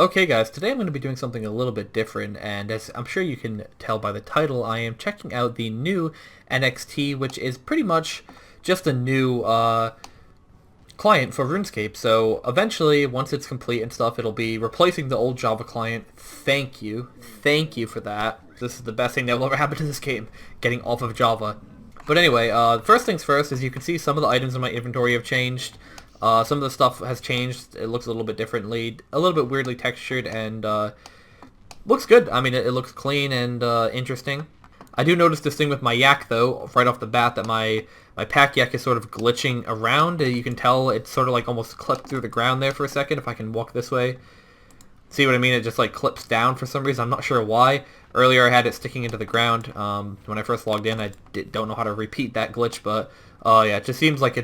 Okay guys, today I'm going to be doing something a little bit different, and as I'm sure you can tell by the title, I am checking out the new NXT, which is pretty much just a new client for RuneScape. So eventually, once it's complete and stuff, it'll be replacing the old Java client. Thank you for that. This is the best thing that will ever happen to this game, getting off of Java. But anyway, first things first, as you can see, some of the items in my inventory have changed. Some of the stuff has changed. It looks a little bit differently, a little bit weirdly textured, and looks good. I mean, it looks clean and interesting. I do notice this thing with my yak, though, right off the bat, that my pack yak is sort of glitching around. You can tell it's sort of like almost clipped through the ground there for a second, if I can walk this way. See what I mean? It just like clips down for some reason. I'm not sure why. Earlier I had it sticking into the ground. When I first logged in, I don't know how to repeat that glitch, but yeah, it just seems like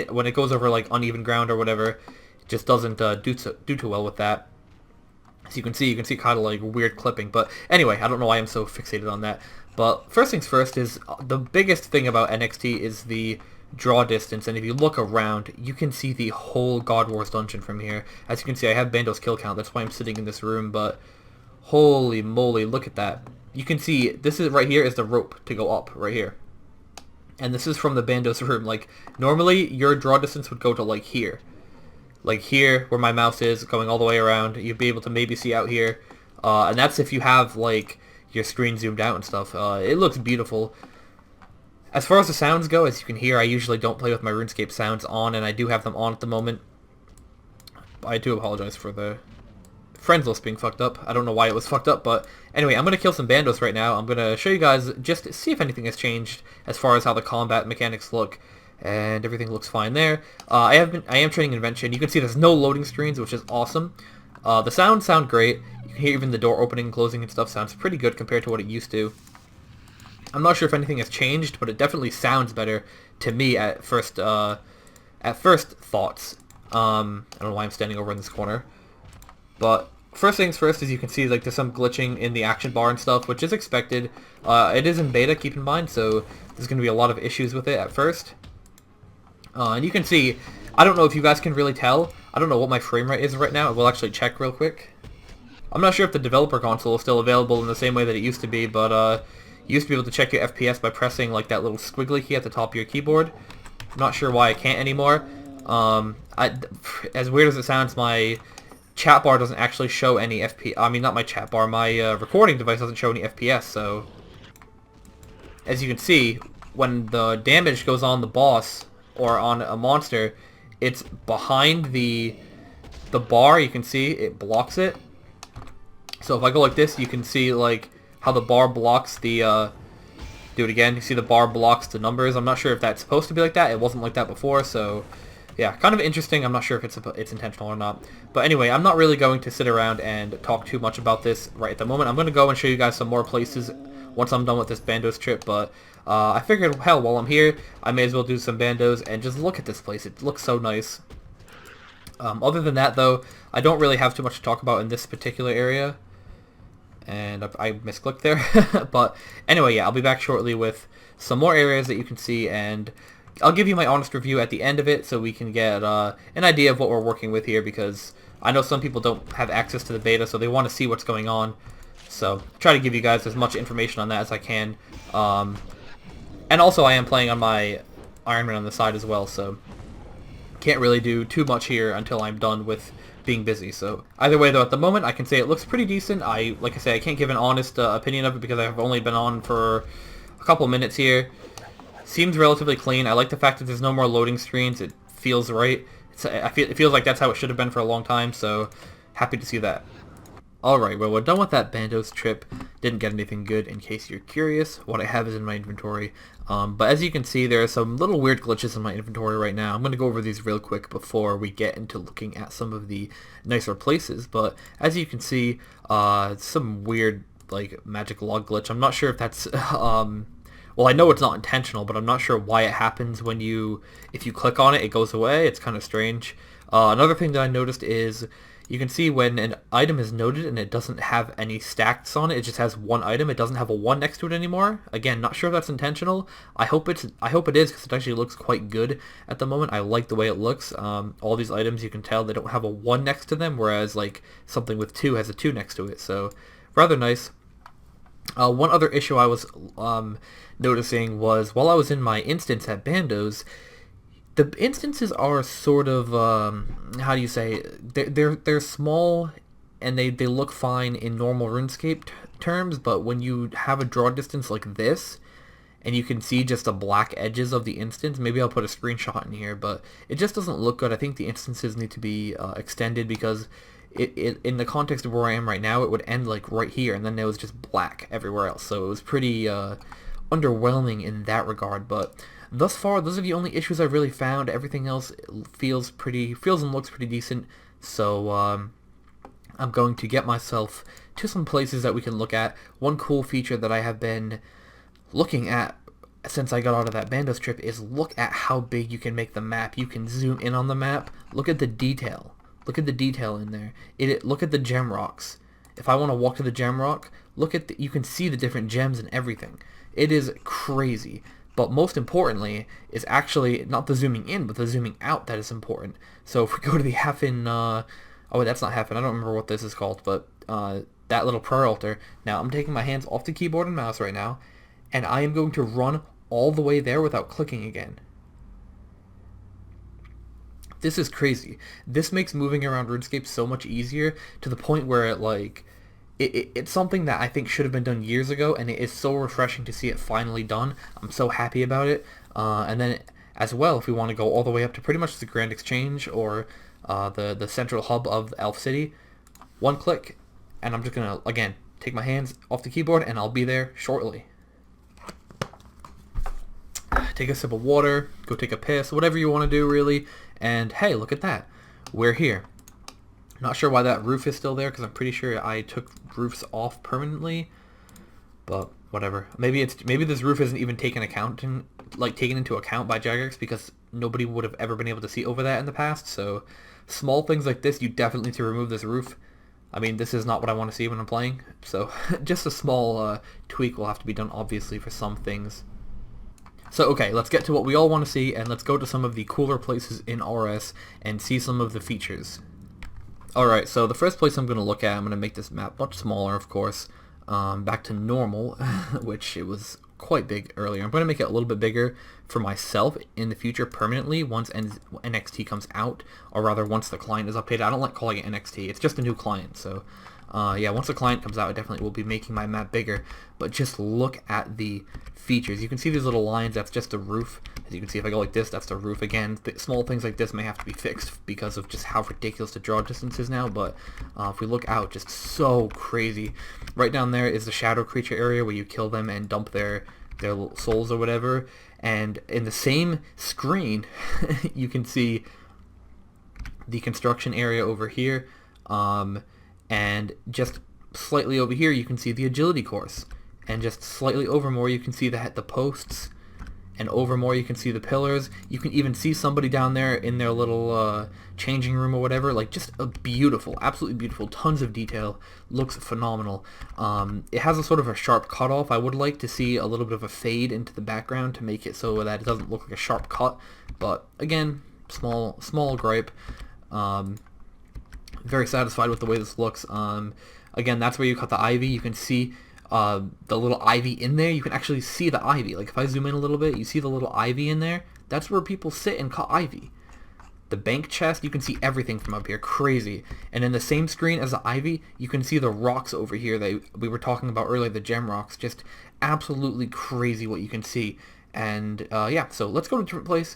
when it goes over like uneven ground or whatever, it just doesn't do too well with that. As you can see kind of like weird clipping. But anyway, I don't know why I'm so fixated on that. But first things first is the biggest thing about NXT is the draw distance, and if you look around, you can see the whole God Wars dungeon from here. As you can see, I have Bando's kill count, that's why I'm sitting in this room, but holy moly, look at that. You can see, this is right here is the rope to go up, right here. And this is from the Bando's room. Like, normally, your draw distance would go to, like, here. Like here, where my mouse is, going all the way around. You'd be able to maybe see out here. And that's if you have, like, your screen zoomed out and stuff. It looks beautiful. As far as the sounds go, as you can hear, I usually don't play with my RuneScape sounds on, and I do have them on at the moment. I do apologize for the friends list being fucked up. I don't know why it was fucked up, but anyway, I'm going to kill some bandos right now. I'm going to show you guys, just to see if anything has changed as far as how the combat mechanics look, and everything looks fine there. I am training Invention. You can see there's no loading screens, which is awesome. The sounds sound great. You can hear even the door opening and closing and stuff sounds pretty good compared to what it used to. I'm not sure if anything has changed, but it definitely sounds better to me at first thoughts. I don't know why I'm standing over in this corner. But first things first, as you can see, like there's some glitching in the action bar and stuff, which is expected. It is in beta, keep in mind, so there's going to be a lot of issues with it at first. And you can see, I don't know if you guys can really tell. I don't know what my frame rate is right now. We'll actually check real quick. I'm not sure if the developer console is still available in the same way that it used to be, but you used to be able to check your FPS by pressing like that little squiggly key at the top of your keyboard. I'm not sure why I can't anymore. As weird as it sounds, my chat bar doesn't actually show any FPS. I mean, not my chat bar, my recording device doesn't show any FPS, so as you can see, when the damage goes on the boss or on a monster, it's behind the bar. You can see it blocks it. So if I go like this, you can see like how the bar blocks the do it again. You see the bar blocks the numbers. I'm not sure if that's supposed to be like that. It wasn't like that before, so yeah, kind of interesting. I'm not sure if it's intentional or not. But anyway, I'm not really going to sit around and talk too much about this right at the moment. I'm going to go and show you guys some more places once I'm done with this Bandos trip, but I figured, hell, while I'm here, I may as well do some Bandos and just look at this place. It looks so nice. Other than that, though, I don't really have too much to talk about in this particular area. And I misclicked there. But anyway, yeah, I'll be back shortly with some more areas that you can see, and I'll give you my honest review at the end of it so we can get an idea of what we're working with here, because I know some people don't have access to the beta, so they want to see what's going on. So try to give you guys as much information on that as I can. And also I am playing on my Iron Man on the side as well, so can't really do too much here until I'm done with being busy. So either way, though, at the moment I can say it looks pretty decent. Like I say, I can't give an honest opinion of it because I've only been on for a couple minutes here. Seems relatively clean. I like the fact that there's no more loading screens. It feels right. It feels like that's how it should have been for a long time, so happy to see that. Alright, well, we're done with that Bandos trip. Didn't get anything good, in case you're curious. What I have is in my inventory. But as you can see, there are some little weird glitches in my inventory right now. I'm going to go over these real quick before we get into looking at some of the nicer places. But as you can see, some weird, like, magic log glitch. I'm not sure if that's well, I know it's not intentional, but I'm not sure why it happens if you click on it, it goes away. It's kind of strange. Another thing that I noticed is you can see when an item is noted and it doesn't have any stacks on it, it just has one item, it doesn't have a 1 next to it anymore. Again, not sure if that's intentional. I hope it is, because it actually looks quite good at the moment. I like the way it looks. All these items, you can tell they don't have a 1 next to them, whereas like something with 2 has a 2 next to it, so rather nice. One other issue I was noticing was while I was in my instance at Bandos, the instances are sort of how do you say, they're small and they look fine in normal RuneScape terms, but when you have a draw distance like this and you can see just the black edges of the instance, maybe I'll put a screenshot in here, but it just doesn't look good. I think the instances need to be extended, because it in the context of where I am right now, it would end like right here and then there was just black everywhere else, so it was pretty underwhelming in that regard. But thus far, those are the only issues I've really found. Everything else feels and looks pretty decent. So I'm going to get myself to some places that we can look at. One cool feature that I have been looking at since I got out of that Bandos trip is look at how big you can make the map. You can zoom in on the map. Look at the detail. Look at the detail in there. Look at the gem rocks. If I want to walk to the gem rock, you can see the different gems and everything. It is crazy. But most importantly is actually not the zooming in, but the zooming out that is important. So if we go to the Hafen, oh, that's not Hafen, I don't remember what this is called, but that little prayer altar. Now I'm taking my hands off the keyboard and mouse right now, and I am going to run all the way there without clicking again. This is crazy. This makes moving around RuneScape so much easier, to the point where it's something that I think should have been done years ago, and it is so refreshing to see it finally done. I'm so happy about it. And then as well, if we want to go all the way up to pretty much the Grand Exchange or the central hub of Elf City, one click, and I'm just going to, again, take my hands off the keyboard and I'll be there shortly. Take a sip of water, go take a piss, whatever you want to do really, and hey, look at that. We're here. Not sure why that roof is still there, because I'm pretty sure I took roofs off permanently, but whatever. Maybe this roof isn't even taken into account by Jagex, because nobody would have ever been able to see over that in the past. So small things like this, you definitely need to remove this roof. I mean, this is not what I want to see when I'm playing, so just a small tweak will have to be done, obviously, for some things. So okay, let's get to what we all want to see, and let's go to some of the cooler places in RS and see some of the features. Alright, so the first place I'm going to look at, I'm going to make this map much smaller, of course, back to normal, which it was quite big earlier. I'm going to make it a little bit bigger for myself in the future permanently once NXT comes out, or rather once the client is updated. I don't like calling it NXT, it's just a new client, so yeah, once the client comes out, I definitely will be making my map bigger. But just look at the features. You can see these little lines, that's just the roof. As you can see, if I go like this, that's the roof. Again, small things like this may have to be fixed because of just how ridiculous the draw distance is now, but if we look out, just so crazy. Right down there is the shadow creature area where you kill them and dump their souls or whatever. And in the same screen, you can see the construction area over here, and just slightly over here you can see the agility course, and just slightly over more you can see the posts, and over more you can see the pillars. You can even see somebody down there in their little changing room or whatever. Like, just a beautiful, absolutely beautiful, tons of detail, looks phenomenal. It has a sort of a sharp cutoff. I would like to see a little bit of a fade into the background to make it so that it doesn't look like a sharp cut, but again, small gripe. Very satisfied with the way this looks. Again, that's where you cut the ivy. You can see the little ivy in there. You can actually see the ivy. Like, if I zoom in a little bit, you see the little ivy in there. That's where people sit and cut ivy. The bank chest, you can see everything from up here. Crazy. And in the same screen as the ivy, you can see the rocks over here that we were talking about earlier, the gem rocks. Just absolutely crazy what you can see. And yeah, so let's go to a different place,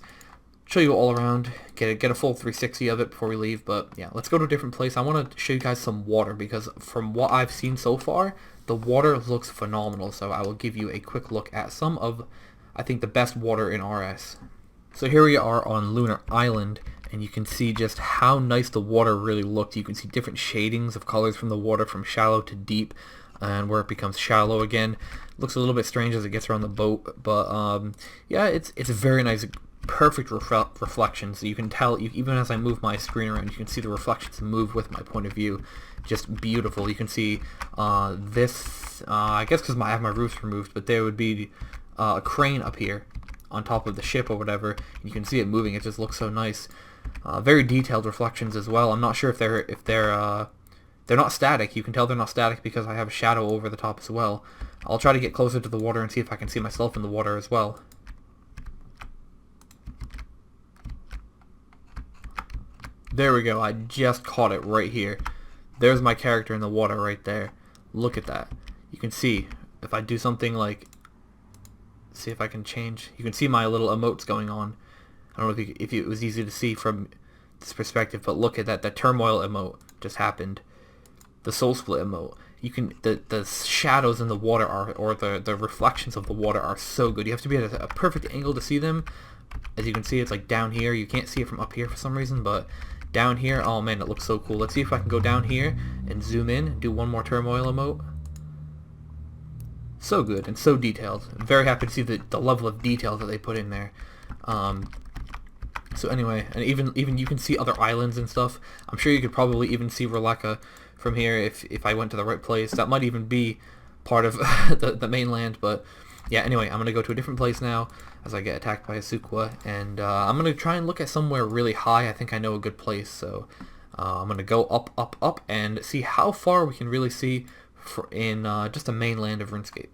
show you all around, get a full 360 of it before we leave. But yeah, let's go to a different place. I want to show you guys some water, because from what I've seen so far, the water looks phenomenal. So I will give you a quick look at some of, I think, the best water in RS. So here we are on Lunar Island, and you can see just how nice the water really looked. You can see different shadings of colors from the water, from shallow to deep, and where it becomes shallow again. Looks a little bit strange as it gets around the boat, but yeah, it's very nice. perfect reflections. You can tell, even as I move my screen around, you can see the reflections move with my point of view. Just beautiful. You can see this, I guess because I have my roofs removed, but there would be a crane up here on top of the ship or whatever, and you can see it moving. It just looks so nice. Very detailed reflections as well. I'm not sure if they're not static. You can tell they're not static because I have a shadow over the top as well. I'll try to get closer to the water and see if I can see myself in the water as well. There we go. I just caught it right here. There's my character in the water right there. Look at that. You can see if I do something like, see if I can change. You can see my little emotes going on. I don't know if it was easy to see from this perspective, but look at that. That turmoil emote just happened. The soul split emote. You can the shadows in the water are, or the reflections of the water are so good. You have to be at a perfect angle to see them. As you can see, it's like down here. You can't see it from up here for some reason, but down here, oh man, it looks so cool. Let's see if I can go down here and zoom in and do one more turmoil emote. So good and so detailed. I'm very happy to see the level of detail that they put in there. So anyway, and even you can see other islands and stuff. I'm sure you could probably even see Roleka from here if I went to the right place. That might even be part of the mainland, but yeah, anyway, I'm going to go to a different place now as I get attacked by a Suqua, and I'm going to try and look at somewhere really high. I think I know a good place, so I'm going to go up, and see how far we can really see in just the mainland of RuneScape.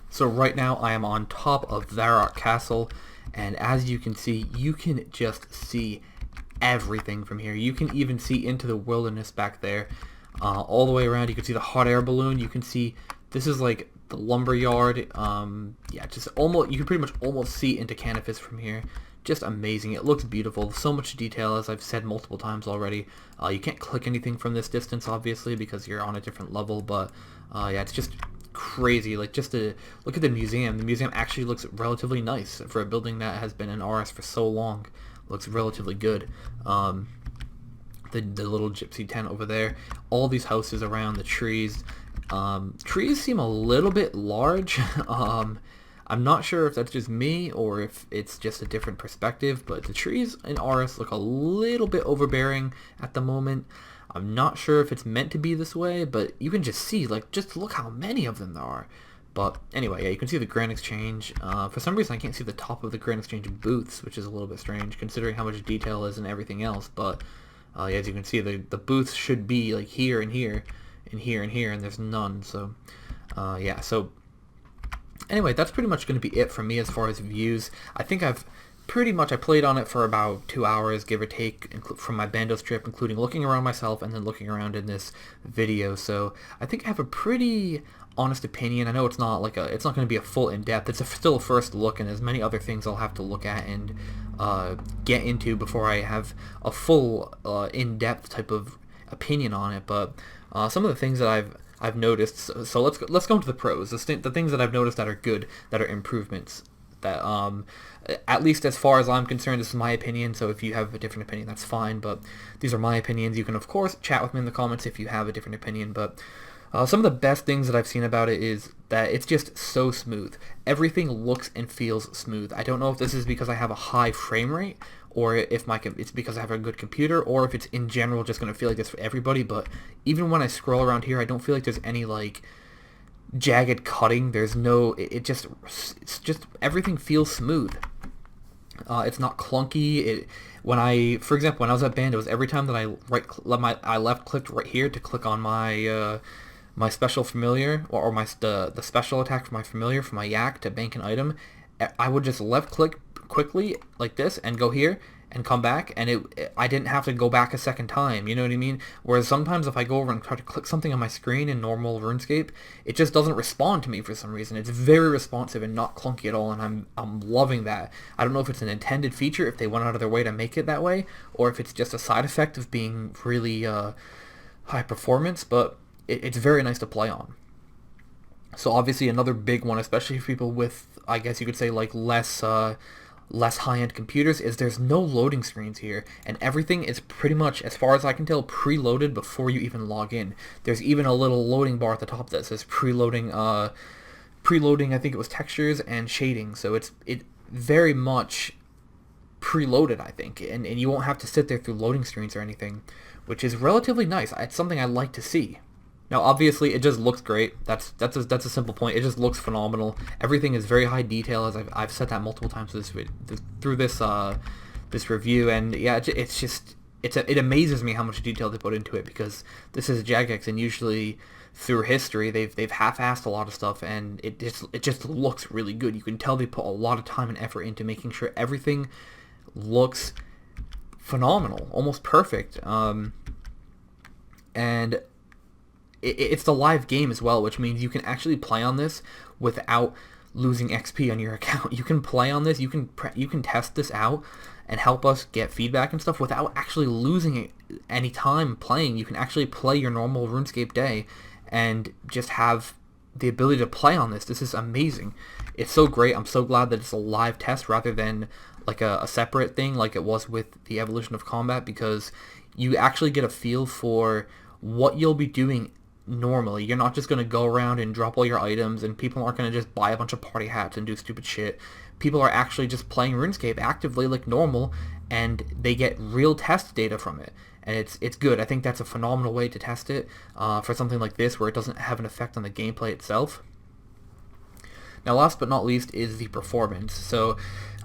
So right now I am on top of Varrock Castle, and as you can see, you can just see everything from here. You can even see into the wilderness back there, all the way around. You can see the hot air balloon. You can see this is like the lumber yard. Yeah, just almost, you can pretty much almost see into Canopus from here. Just amazing. It looks beautiful. So much detail, as I've said multiple times already. You can't click anything from this distance, obviously, because you're on a different level, but yeah, it's just crazy. Like, just to look at the museum. The museum actually looks relatively nice for a building that has been in RS for so long. Looks relatively good. The little gypsy tent over there. All these houses around, the trees. Trees seem a little bit large. I'm not sure if that's just me or if it's just a different perspective, but the trees in RS look a little bit overbearing at the moment. I'm not sure if it's meant to be this way, but you can just see, like, just look how many of them there are. But anyway, yeah, you can see the Grand Exchange. For some reason, I can't see the top of the Grand Exchange booths, which is a little bit strange, considering how much detail is in everything else. But yeah, as you can see, the booths should be like here and here, and here and here, and there's none. So yeah, so anyway, that's pretty much going to be it from me as far as views. I think I played on it for about 2 hours, give or take, from my Bandos trip, including looking around myself and then looking around in this video. So I think I have a pretty honest opinion. I know it's not like it's not going to be a full in-depth. It's still a first look, and there's many other things I'll have to look at and get into before I have a full in-depth type of opinion on it. But some of the things that I've noticed. So let's go into the pros. The things that I've noticed that are good, that are improvements. That at least as far as I'm concerned, this is my opinion. So if you have a different opinion, that's fine. But these are my opinions. You can of course chat with me in the comments if you have a different opinion. But some of the best things that I've seen about it is that it's just so smooth. Everything looks and feels smooth. I don't know if this is because I have a high frame rate, or if it's because I have a good computer, or if it's in general just going to feel like this for everybody. But even when I scroll around here, I don't feel like there's any like jagged cutting. There's no, it's just everything feels smooth. It's not clunky. For example, when I was at Bandos, every time that I left clicked right here to click on my my special familiar, or the special attack for my familiar, for my yak to bank an item, I would just left click quickly like this and go here and come back, and I didn't have to go back a second time, you know what I mean? Whereas sometimes if I go over and try to click something on my screen in normal RuneScape, it just doesn't respond to me for some reason. It's very responsive and not clunky at all, and I'm loving that. I don't know if it's an intended feature, if they went out of their way to make it that way, or if it's just a side effect of being really high performance, but it's very nice to play on. So obviously another big one, especially for people with, I guess you could say, like less high-end computers, is there's no loading screens here, and everything is pretty much, as far as I can tell, preloaded before you even log in. There's even a little loading bar at the top that says preloading, I think it was textures and shading. So it very much preloaded, I think, and you won't have to sit there through loading screens or anything, which is relatively nice. It's something I like to see. Now, obviously, it just looks great. That's a simple point. It just looks phenomenal. Everything is very high detail, as I've said that multiple times through this review, and yeah, it amazes me how much detail they put into it, because this is Jagex, and usually through history they've half-assed a lot of stuff, and it just looks really good. You can tell they put a lot of time and effort into making sure everything looks phenomenal, almost perfect. And it's the live game as well, which means you can actually play on this without losing XP on your account. You can play on this, you can test this out and help us get feedback and stuff without actually losing any time playing. You can actually play your normal RuneScape day and just have the ability to play on this. This is amazing. It's so great. I'm so glad that it's a live test rather than like a separate thing like it was with the Evolution of Combat, because you actually get a feel for what you'll be doing normally. You're not just going to go around and drop all your items, and people aren't going to just buy a bunch of party hats and do stupid shit. People are actually just playing RuneScape actively like normal, and they get real test data from it. And it's good. I think that's a phenomenal way to test it for something like this, where it doesn't have an effect on the gameplay itself. Now, last but not least is the performance. So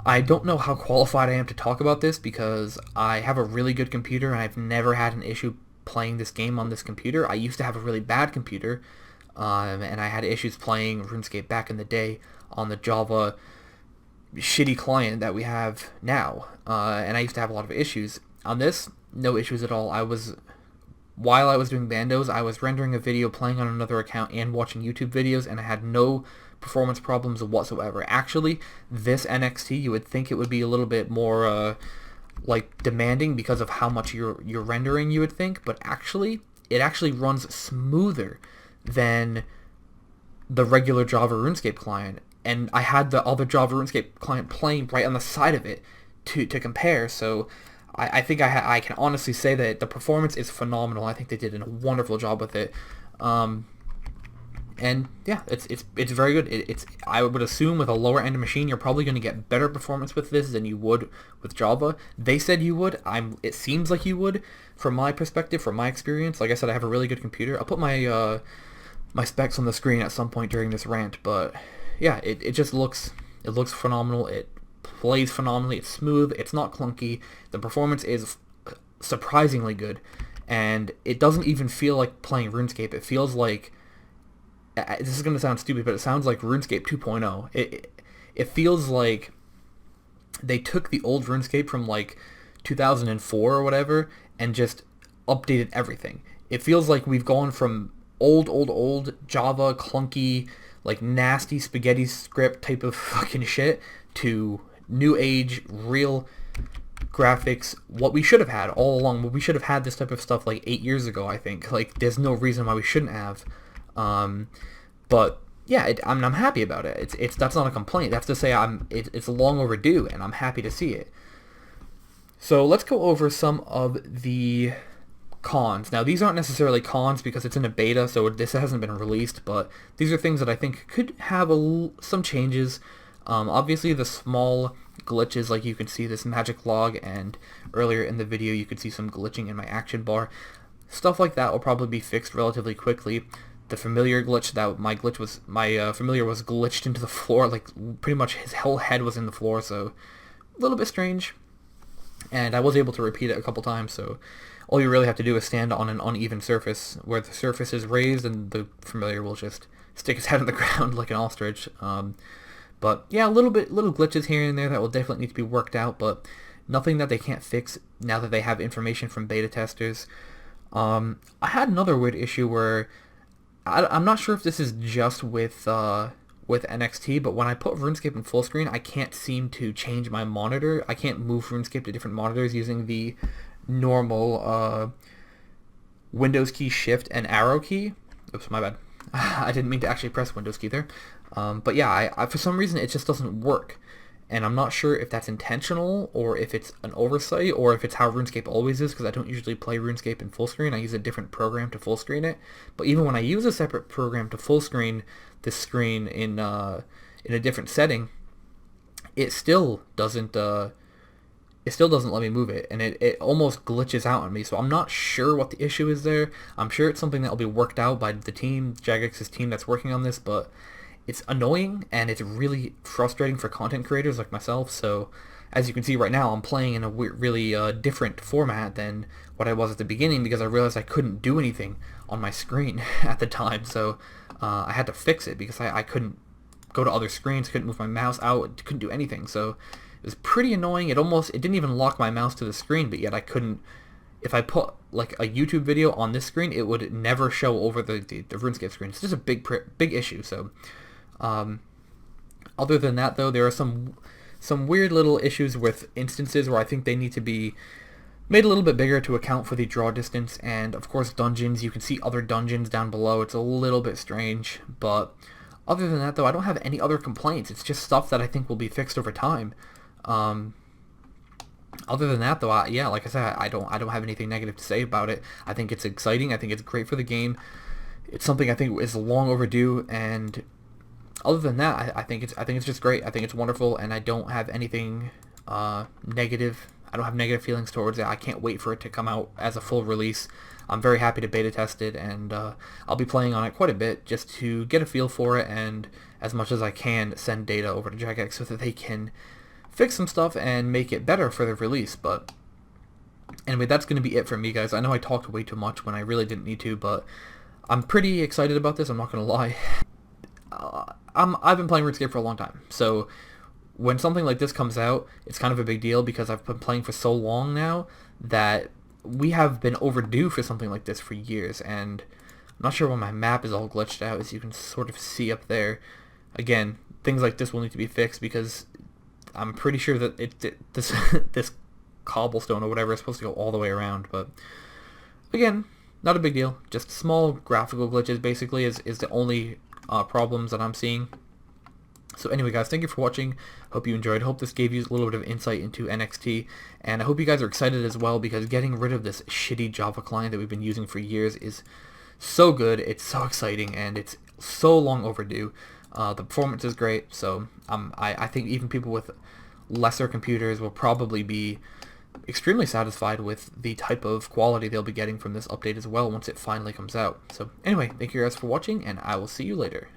I don't know how qualified I am to talk about this, because I have a really good computer and I've never had an issue playing this game on this computer. I used to have a really bad computer, and I had issues playing RuneScape back in the day on the Java shitty client that we have now, and I used to have a lot of issues. On this, no issues at all. While I was doing bandos, I was rendering a video, playing on another account, and watching YouTube videos, and I had no performance problems whatsoever. Actually, this NXT, you would think it would be a little bit more like demanding because of how much you're rendering, you would think, but actually it actually runs smoother than the regular Java RuneScape client, and I had the other Java RuneScape client playing right on the side of it to compare. So I think I can honestly say that the performance is phenomenal. I think they did a wonderful job with it. And yeah, it's very good. I would assume with a lower end machine, you're probably going to get better performance with this than you would with Java. They said you would. It seems like you would, from my perspective, from my experience. Like I said, I have a really good computer. I'll put my my specs on the screen at some point during this rant. But yeah, it just looks phenomenal. It plays phenomenally. It's smooth. It's not clunky. The performance is surprisingly good, and it doesn't even feel like playing RuneScape. It feels like, this is going to sound stupid, but it sounds like RuneScape 2.0. It feels like they took the old RuneScape from like 2004 or whatever and just updated everything. It feels like we've gone from old Java, clunky, like nasty spaghetti script type of fucking shit to new age, real graphics, what we should have had all along. We should have had this type of stuff like 8 years ago, I think. Like, there's no reason why we shouldn't have. But yeah, I'm happy about it. That's not a complaint. That's to say it's long overdue, and I'm happy to see it. So let's go over some of the cons. Now, these aren't necessarily cons because it's in a beta, so this hasn't been released, but these are things that I think could have some changes. Obviously, the small glitches, like you can see this magic log, and earlier in the video you could see some glitching in my action bar. Stuff like that will probably be fixed relatively quickly. The familiar glitch, my familiar was glitched into the floor, like pretty much his whole head was in the floor, so a little bit strange. And I was able to repeat it a couple times, so all you really have to do is stand on an uneven surface where the surface is raised, and the familiar will just stick his head on the ground like an ostrich. But yeah, little glitches here and there that will definitely need to be worked out, but nothing that they can't fix now that they have information from beta testers. I had another weird issue where I'm not sure if this is just with NXT, but when I put RuneScape in full screen, I can't seem to change my monitor. I can't move RuneScape to different monitors using the normal Windows key, Shift, and arrow key. Oops, my bad. I didn't mean to actually press Windows key there. But yeah, I for some reason it just doesn't work. And I'm not sure if that's intentional, or if it's an oversight, or if it's how RuneScape always is, because I don't usually play RuneScape in full screen. I use a different program to full screen it. But even when I use a separate program to full screen this screen in a different setting, it still doesn't it still doesn't let me move it, and it almost glitches out on me, so I'm not sure what the issue is there. I'm sure it's something that will be worked out by the team, Jagex's team that's working on this, but it's annoying, and it's really frustrating for content creators like myself. So as you can see right now, I'm playing in a really different format than what I was at the beginning, because I realized I couldn't do anything on my screen at the time, so I had to fix it, because I couldn't go to other screens, couldn't move my mouse out, couldn't do anything. So it was pretty annoying. It didn't even lock my mouse to the screen, but yet I couldn't, if I put like a YouTube video on this screen, it would never show over the RuneScape screen. It's just a big issue. So other than that, though, there are some weird little issues with instances where I think they need to be made a little bit bigger to account for the draw distance, and of course dungeons. You can see other dungeons down below. It's a little bit strange, but other than that, though, I don't have any other complaints. It's just stuff that I think will be fixed over time. Other than that, though, yeah, like I said, I don't have anything negative to say about it. I think it's exciting. I think it's great for the game. It's something I think is long overdue, and other than that, I think it's just great. I think it's wonderful, and I don't have anything negative. I don't have negative feelings towards it. I can't wait for it to come out as a full release. I'm very happy to beta test it, and I'll be playing on it quite a bit just to get a feel for it, and as much as I can send data over to Jagex so that they can fix some stuff and make it better for the release. But anyway, that's going to be it for me, guys. I know I talked way too much when I really didn't need to, but I'm pretty excited about this. I'm not going to lie. I've been playing RuneScape for a long time, so when something like this comes out, it's kind of a big deal, because I've been playing for so long now that we have been overdue for something like this for years, and I'm not sure why my map is all glitched out, as you can sort of see up there. Again, things like this will need to be fixed, because I'm pretty sure that this cobblestone or whatever is supposed to go all the way around, but again, not a big deal. Just small graphical glitches basically is the only problems that I'm seeing. So anyway, guys, thank you for watching. Hope you enjoyed. Hope this gave you a little bit of insight into NXT, and I hope you guys are excited as well, because getting rid of this shitty Java client that we've been using for years is so good. It's so exciting, and it's so long overdue. The performance is great, so I think even people with lesser computers will probably be extremely satisfied with the type of quality they'll be getting from this update as well once it finally comes out. So anyway, thank you guys for watching, and I will see you later.